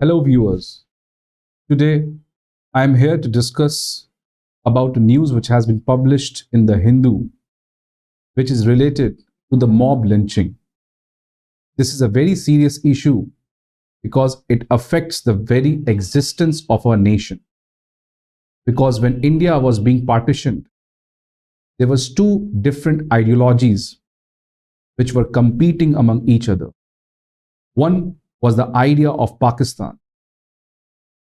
Hello viewers. Today I am here to discuss about news which has been published in the Hindu, which is related to the mob lynching. This is a very serious issue because it affects the very existence of our nation. Because when India was being partitioned, there was two different ideologies which were competing among each other. One was the idea of Pakistan,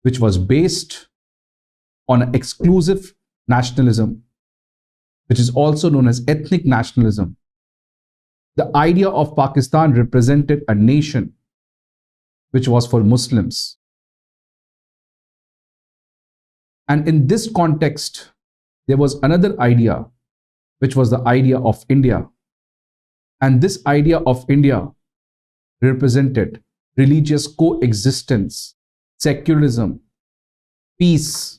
which was based on an exclusive nationalism, which is also known as ethnic nationalism. The idea of Pakistan represented a nation which was for Muslims. And in this context, there was another idea, which was the idea of India. And this idea of India represented religious coexistence, secularism, peace,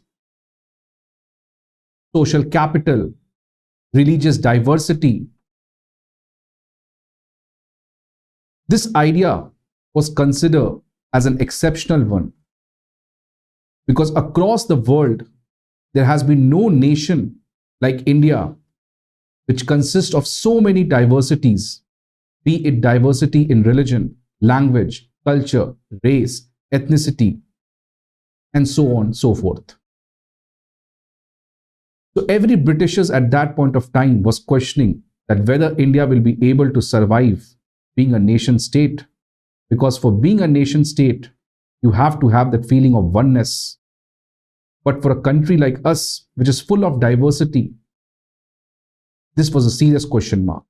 social capital, religious diversity. This idea was considered as an exceptional one because across the world, there has been no nation like India which consists of so many diversities, be it diversity in religion, language, culture, race, ethnicity, and so on and so forth. So every Britishers at that point of time was questioning that whether India will be able to survive being a nation state, because for being a nation state, you have to have that feeling of oneness. But for a country like us, which is full of diversity, this was a serious question mark.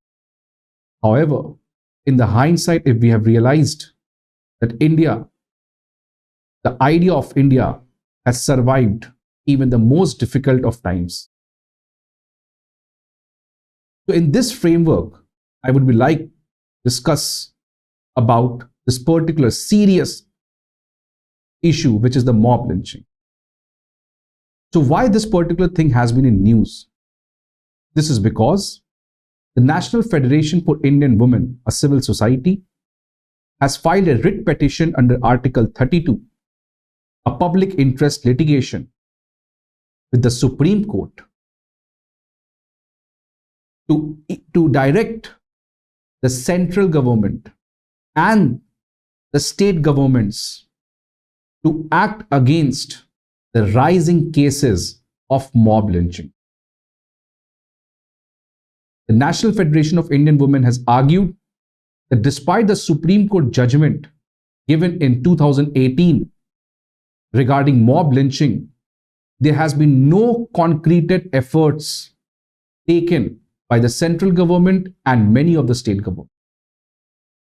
However, in the hindsight, if we have realized that India, the idea of India has survived even the most difficult of times. So in this framework, I would like to discuss about this particular serious issue, which is the mob lynching. So why this particular thing has been in news? This is because the National Federation for Indian Women, a civil society, has filed a writ petition under Article 32, a public interest litigation, with the Supreme Court to direct the central government and the state governments to act against the rising cases of mob lynching. The National Federation of Indian Women has argued that despite the Supreme Court judgment given in 2018 regarding mob lynching, there has been no concreted efforts taken by the central government and many of the state governments.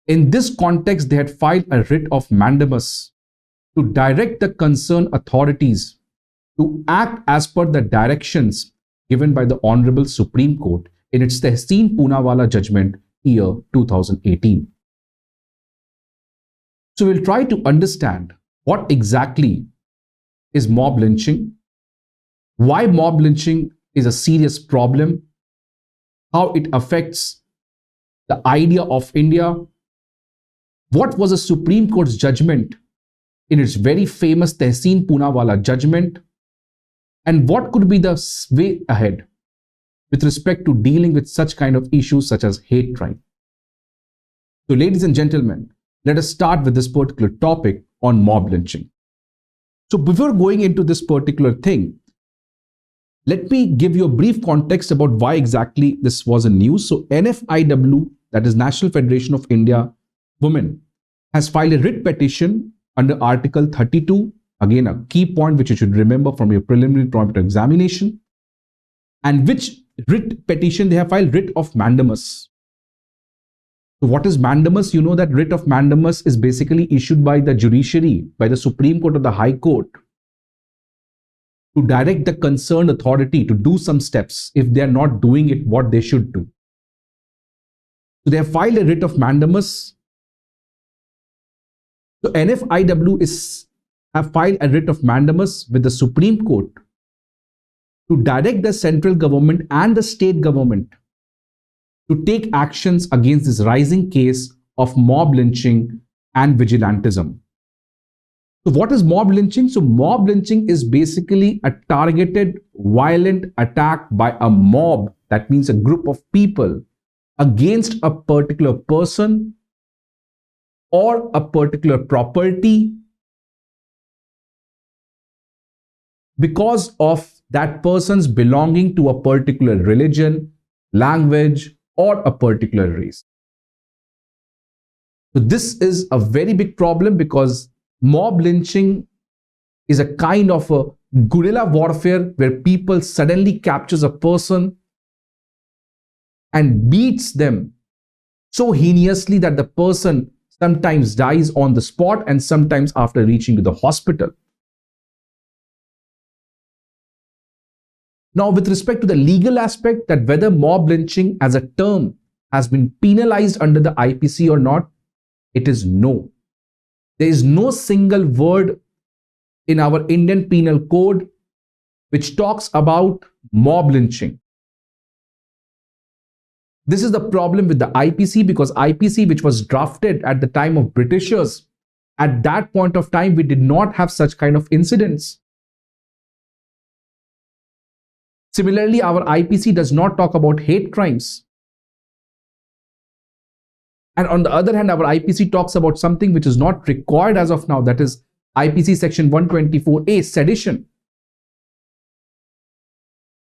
In this context, they had filed a writ of mandamus to direct the concerned authorities to act as per the directions given by the Honorable Supreme Court in its Tehseen Poonawalla judgment year 2018. So we'll try to understand what exactly is mob lynching, why mob lynching is a serious problem, how it affects the idea of India, what was the Supreme Court's judgment in its very famous Tehseen Poonawalla judgment, and what could be the way ahead with respect to dealing with such kind of issues such as hate crime. So ladies and gentlemen, let us start with this particular topic on mob lynching. So before going into this particular thing, let me give you a brief context about why exactly this was in news. So NFIW, that is National Federation of India Women, has filed a writ petition under Article 32. Again, a key point which you should remember from your preliminary prompt examination. And which writ petition they have filed? Writ of mandamus. So what is mandamus? You know that writ of mandamus is basically issued by the judiciary, by the Supreme Court or the High Court, to direct the concerned authority to do some steps if they are not doing it what they should do. So they have filed a writ of mandamus. So NFIW have filed a writ of mandamus with the Supreme Court to direct the central government and the state government to take actions against this rising case of mob lynching and vigilantism. So what is mob lynching? So mob lynching is basically a targeted violent attack by a mob, that means a group of people, against a particular person or a particular property because of that person's belonging to a particular religion, language, or a particular race. So this is a very big problem because mob lynching is a kind of a guerrilla warfare where people suddenly captures a person and beats them so heinously that the person sometimes dies on the spot and sometimes after reaching to the hospital. Now, with respect to the legal aspect, that whether mob lynching as a term has been penalized under the IPC or not, it is no. There is no single word in our Indian Penal Code which talks about mob lynching. This is the problem with the IPC, because IPC, which was drafted at the time of Britishers, at that point of time, we did not have such kind of incidents. Similarly, our IPC does not talk about hate crimes. And on the other hand, our IPC talks about something which is not required as of now, that is IPC section 124A, sedition.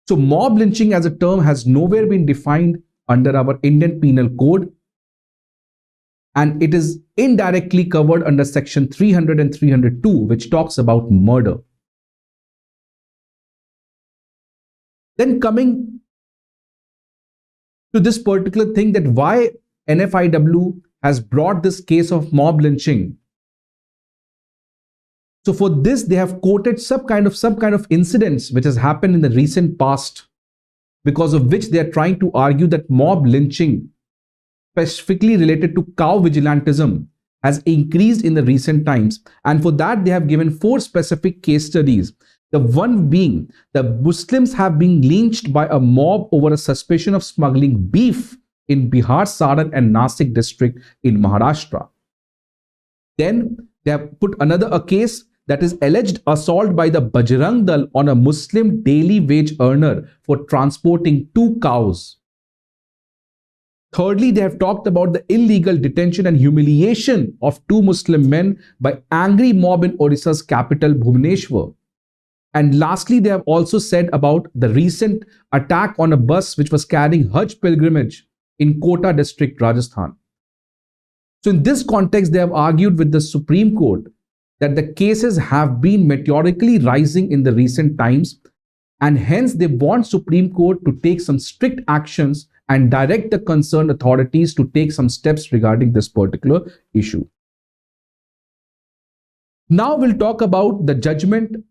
So mob lynching as a term has nowhere been defined under our Indian Penal Code, and it is indirectly covered under section 300 and 302, which talks about murder. Then coming to this particular thing, that why NFIW has brought this case of mob lynching. So for this, they have quoted some kind of incidents which has happened in the recent past, because of which they are trying to argue that mob lynching, specifically related to cow vigilantism, has increased in the recent times. And for that, they have given 4 specific case studies. The one being, the Muslims have been lynched by a mob over a suspicion of smuggling beef in Bihar, Saran and Nasik district in Maharashtra. Then they have put a case, that is alleged assault by the Bajrang Dal on a Muslim daily wage earner for transporting 2 cows. Thirdly, they have talked about the illegal detention and humiliation of 2 Muslim men by angry mob in Odisha's capital, Bhubaneswar. And lastly, they have also said about the recent attack on a bus which was carrying Hajj pilgrimage in Kota district, Rajasthan. So in this context, they have argued with the Supreme Court that the cases have been meteorically rising in the recent times, and hence they want Supreme Court to take some strict actions and direct the concerned authorities to take some steps regarding this particular issue. Now we'll talk about the judgment,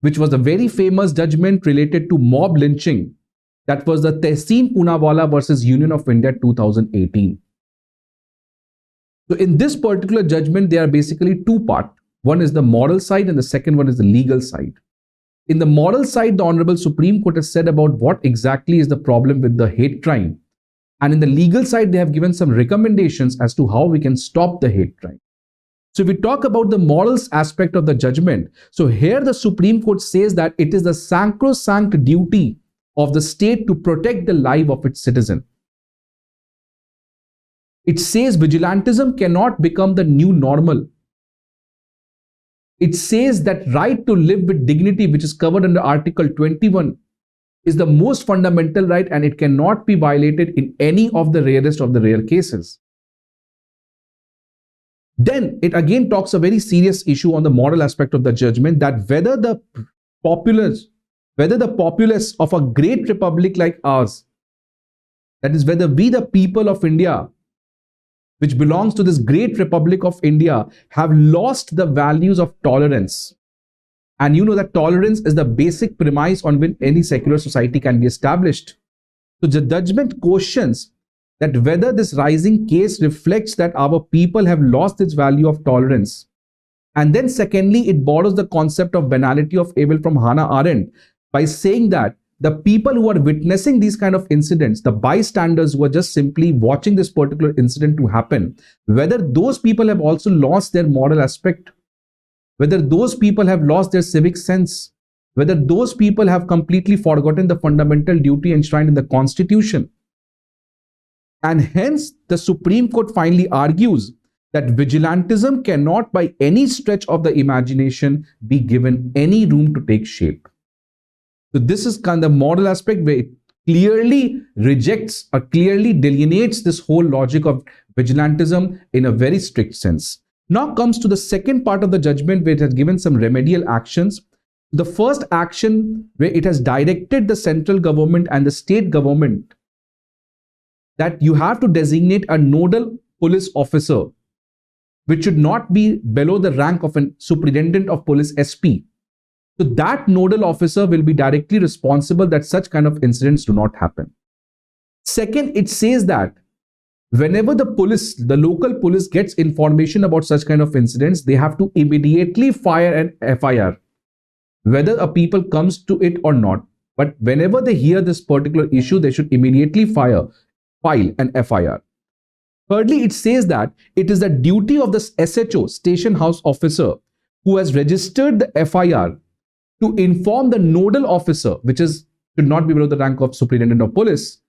which was a very famous judgment related to mob lynching. That was the Tehseen Poonawalla versus Union of India 2018. So in this particular judgment, there are basically 2 parts. One is the moral side and the second one is the legal side. In the moral side, the Honorable Supreme Court has said about what exactly is the problem with the hate crime. And in the legal side, they have given some recommendations as to how we can stop the hate crime. So if we talk about the morals aspect of the judgment, so here the Supreme Court says that it is the sacrosanct duty of the state to protect the life of its citizen. It says vigilantism cannot become the new normal. It says that right to live with dignity, which is covered under Article 21, is the most fundamental right, and it cannot be violated in any of the rarest of the rare cases. Then it again talks a very serious issue on the moral aspect of the judgment, that whether the populace of a great republic like ours, that is whether we the people of India, which belongs to this great Republic of India, have lost the values of tolerance. And you know that tolerance is the basic premise on which any secular society can be established. So the judgment questions that whether this rising case reflects that our people have lost its value of tolerance. And then secondly, it borrows the concept of banality of evil from Hannah Arendt by saying that the people who are witnessing these kind of incidents, the bystanders who are just simply watching this particular incident to happen, whether those people have also lost their moral aspect whether those people have lost their civic sense, whether those people have completely forgotten the fundamental duty enshrined in the Constitution. And hence, the Supreme Court finally argues that vigilantism cannot by any stretch of the imagination be given any room to take shape. So this is kind of the moral aspect where it clearly rejects or clearly delineates this whole logic of vigilantism in a very strict sense. Now comes to the second part of the judgment where it has given some remedial actions. The first action where it has directed the central government and the state government that you have to designate a nodal police officer which should not be below the rank of a superintendent of police SP. So that nodal officer will be directly responsible that such kind of incidents do not happen. Second, it says that whenever the police, the local police gets information about such kind of incidents, they have to immediately file an FIR, whether a people comes to it or not. But whenever they hear this particular issue, they should immediately file an FIR. Thirdly, it says that it is the duty of the SHO, Station House Officer, who has registered the FIR to inform the nodal officer, which should not be below the rank of superintendent of police.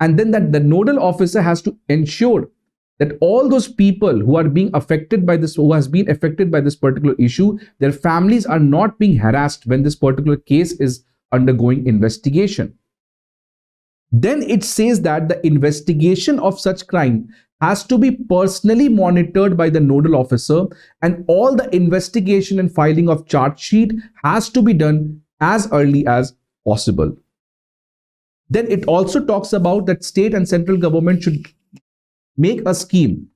And then that the nodal officer has to ensure that all those people who are being affected by this, who has been affected by this particular issue, their families are not being harassed when this particular case is undergoing investigation. Then it says that the investigation of such crime has to be personally monitored by the nodal officer, and all the investigation and filing of charge sheet has to be done as early as possible. Then it also talks about that state and central government should make a scheme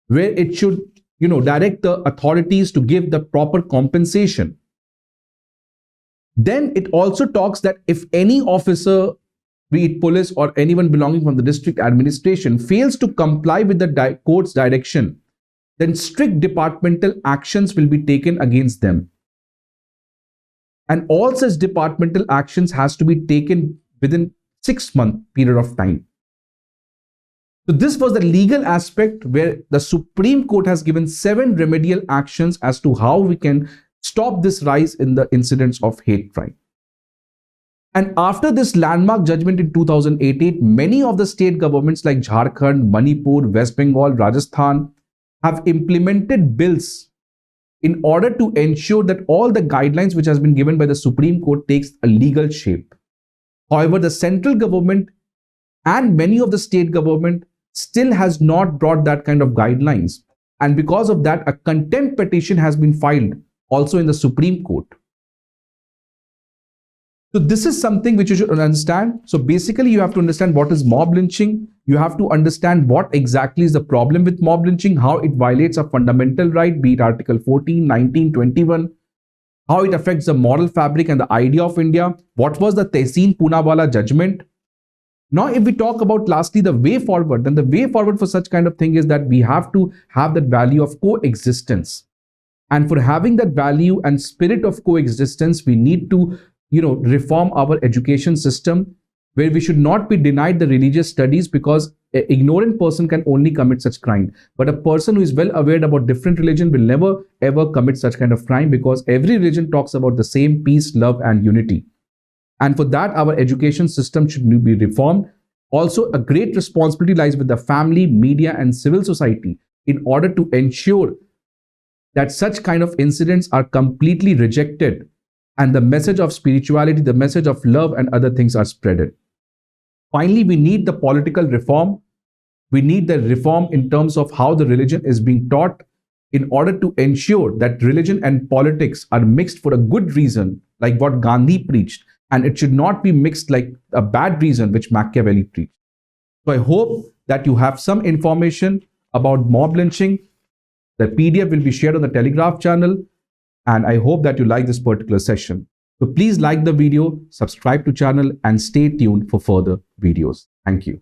where it should, direct the authorities to give the proper compensation. Then it also talks that if any officer, be it police or anyone belonging from the district administration, fails to comply with the court's direction, then strict departmental actions will be taken against them. And all such departmental actions has to be taken within 6-month period of time. So this was the legal aspect where the Supreme Court has given 7 remedial actions as to how we can stop this rise in the incidents of hate crime. And after this landmark judgment in 2018, many of the state governments like Jharkhand, Manipur, West Bengal, Rajasthan have implemented bills in order to ensure that all the guidelines which has been given by the Supreme Court takes a legal shape. However, the central government and many of the state government still has not brought that kind of guidelines. And because of that, a contempt petition has been filed also in the Supreme Court. So this is something which you should understand. So basically, you have to understand what is mob lynching. You have to understand what exactly is the problem with mob lynching, how it violates a fundamental right, be it Article 14, 19, 21, how it affects the moral fabric and the idea of India. What was the Tehseen Poonawalla judgment? Now, if we talk about lastly the way forward, then the way forward for such kind of thing is that we have to have that value of coexistence. And for having that value and spirit of coexistence, we need to reform our education system, where we should not be denied the religious studies, because an ignorant person can only commit such crime. But a person who is well aware about different religion will never ever commit such kind of crime, because every religion talks about the same peace, love and unity. And for that, our education system should be reformed. Also, a great responsibility lies with the family, media and civil society in order to ensure that such kind of incidents are completely rejected and the message of spirituality, the message of love and other things are spreaded. Finally, we need the political reform. We need the reform in terms of how the religion is being taught, in order to ensure that religion and politics are mixed for a good reason, like what Gandhi preached, and it should not be mixed like a bad reason which Machiavelli preached. So I hope that you have some information about mob lynching. The PDF will be shared on the Telegraph channel, and I hope that you like this particular session. So please like the video, subscribe to channel and stay tuned for further videos. Thank you.